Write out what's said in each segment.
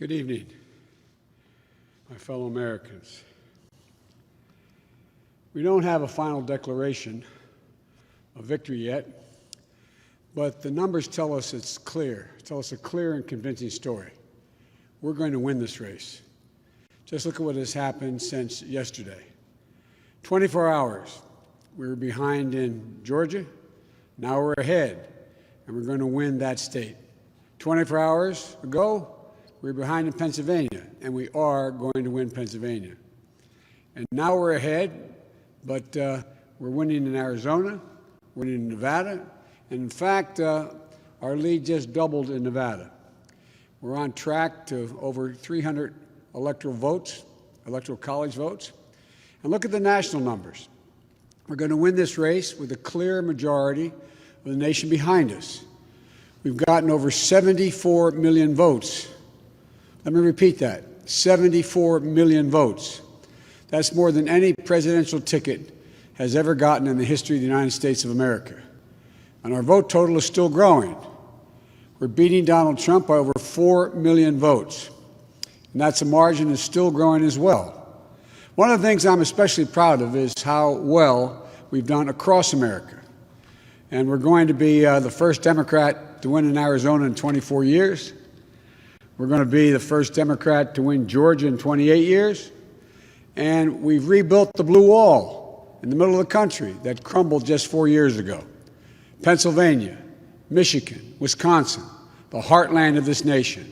Good evening, my fellow Americans. We don't have a final declaration of victory yet, but the numbers tell us it's clear, tell us a clear and convincing story. We're going to win this race. Just look at what has happened since yesterday. 24 hours, we were behind in Georgia, now we're ahead, and we're going to win that state. 24 hours ago, we were behind in Pennsylvania, and we are going to win Pennsylvania. And now we're ahead, but we're winning in Arizona, we're winning in Nevada, and in fact, our lead just doubled in Nevada. We're on track to over 300 electoral votes, electoral college votes. And look at the national numbers. We're going to win this race with a clear majority of the nation behind us. We've gotten over 74 million votes. Let me repeat that, 74 million votes. That's more than any presidential ticket has ever gotten in the history of the United States of America. And our vote total is still growing. We're beating Donald Trump by over 4 million votes. And that's a margin that's still growing as well. One of the things I'm especially proud of is how well we've done across America. And we're going to be the first Democrat to win in Arizona in 24 years. We're going to be the first Democrat to win Georgia in 28 years. And we've rebuilt the blue wall in the middle of the country that crumbled just 4 years ago. Pennsylvania, Michigan, Wisconsin, the heartland of this nation.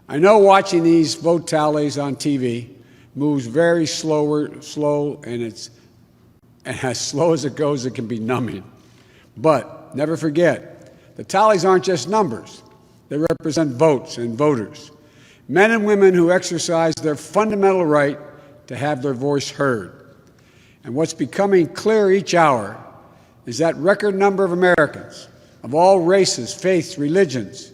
I know watching these vote tallies on TV moves very slow, and as slow as it goes, it can be numbing. But never forget, the tallies aren't just numbers. They represent votes and voters, men and women who exercise their fundamental right to have their voice heard. And what's becoming clear each hour is that record number of Americans of all races, faiths, religions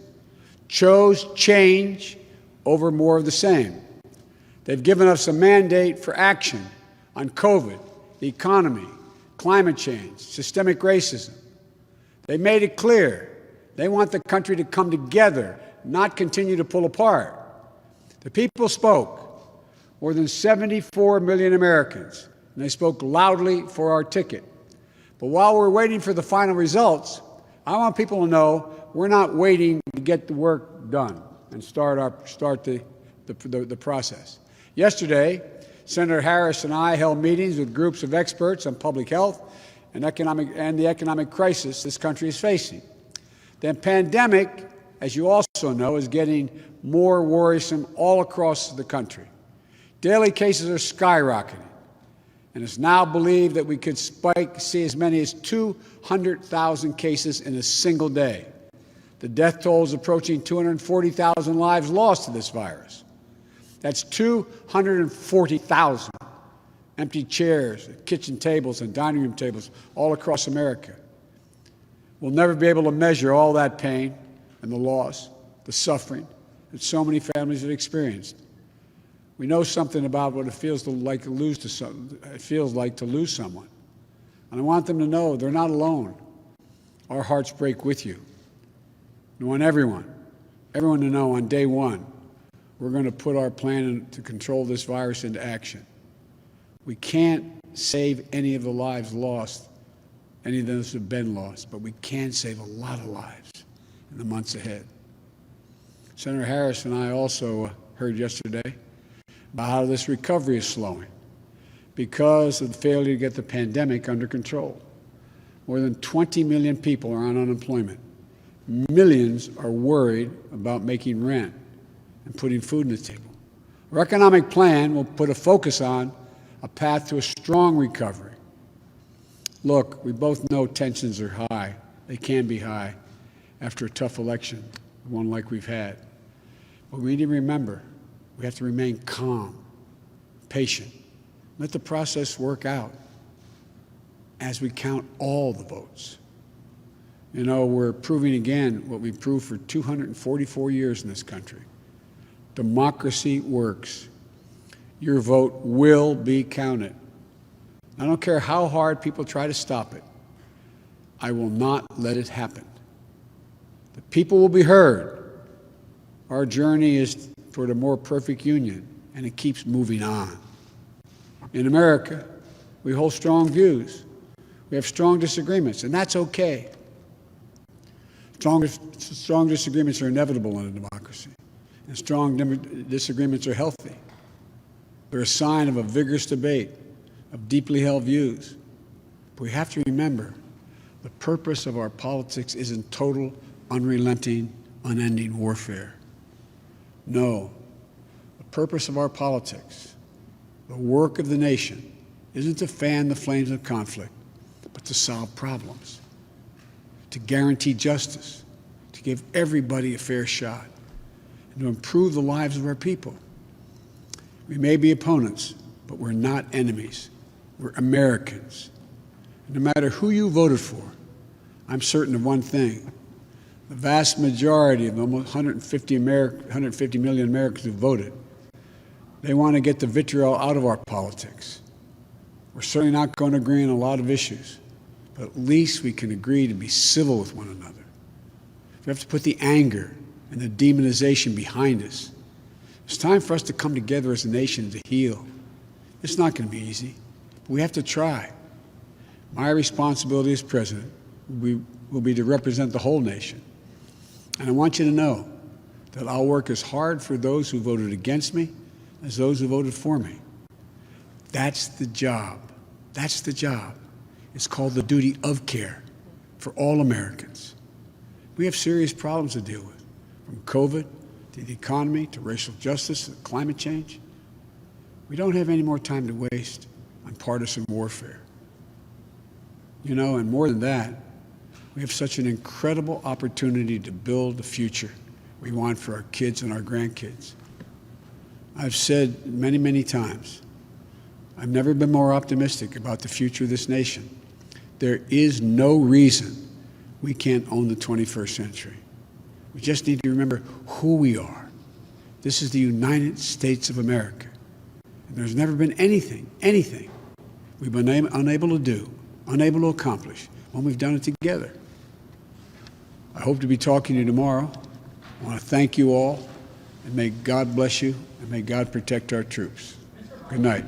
chose change over more of the same. They've given us a mandate for action on COVID, the economy, climate change, systemic racism. They made it clear they want the country to come together, not continue to pull apart. The people spoke, more than 74 million Americans, and they spoke loudly for our ticket. But while we're waiting for the final results, I want people to know we're not waiting to get the work done and start the process. Yesterday, Senator Harris and I held meetings with groups of experts on public health and the economic crisis this country is facing. The pandemic, as you also know, is getting more worrisome all across the country. Daily cases are skyrocketing, and it's now believed that we could see as many as 200,000 cases in a single day. The death toll is approaching 240,000 lives lost to this virus. That's 240,000 empty chairs, kitchen tables, and dining room tables all across America. We'll never be able to measure all that pain and the loss, the suffering that so many families have experienced. We know something about what it feels like to lose someone. And I want them to know they're not alone. Our hearts break with you. I want everyone to know on day one, we're going to put our plan to control this virus into action. We can't save any of the lives lost, any of those have been lost, but we can save a lot of lives in the months ahead. Senator Harris and I also heard yesterday about how this recovery is slowing because of the failure to get the pandemic under control. More than 20 million people are on unemployment. Millions are worried about making rent and putting food on the table. Our economic plan will put a focus on a path to a strong recovery. Look, we both know tensions are high. They can be high after a tough election, one like we've had. But we need to remember, we have to remain calm, patient. Let the process work out as we count all the votes. You know, we're proving again what we've proved for 244 years in this country. Democracy works. Your vote will be counted. I don't care how hard people try to stop it. I will not let it happen. The people will be heard. Our journey is toward a more perfect union, and it keeps moving on. In America, we hold strong views. We have strong disagreements, and that's okay. Strong disagreements are inevitable in a democracy, and strong disagreements are healthy. They're a sign of a vigorous debate, of deeply held views. But we have to remember, the purpose of our politics isn't total, unrelenting, unending warfare. No, the purpose of our politics, the work of the nation, isn't to fan the flames of conflict, but to solve problems, to guarantee justice, to give everybody a fair shot, and to improve the lives of our people. We may be opponents, but we're not enemies. We're Americans. And no matter who you voted for, I'm certain of one thing. The vast majority of almost 150 million Americans who voted, they want to get the vitriol out of our politics. We're certainly not going to agree on a lot of issues, but at least we can agree to be civil with one another. We have to put the anger and the demonization behind us. It's time for us to come together as a nation to heal. It's not going to be easy, but we have to try. My responsibility as president will be to represent the whole nation. And I want you to know that I'll work as hard for those who voted against me as those who voted for me. That's the job. That's the job. It's called the duty of care for all Americans. We have serious problems to deal with, from COVID to the economy to racial justice to climate change. We don't have any more time to waste on partisan warfare. You know, and more than that, we have such an incredible opportunity to build the future we want for our kids and our grandkids. I've said many, many times, I've never been more optimistic about the future of this nation. There is no reason we can't own the 21st century. We just need to remember who we are. This is the United States of America. And there's never been anything we've been unable to do, unable to accomplish when we've done it together. I hope to be talking to you tomorrow. I want to thank you all, and may God bless you, and may God protect our troops. Good night.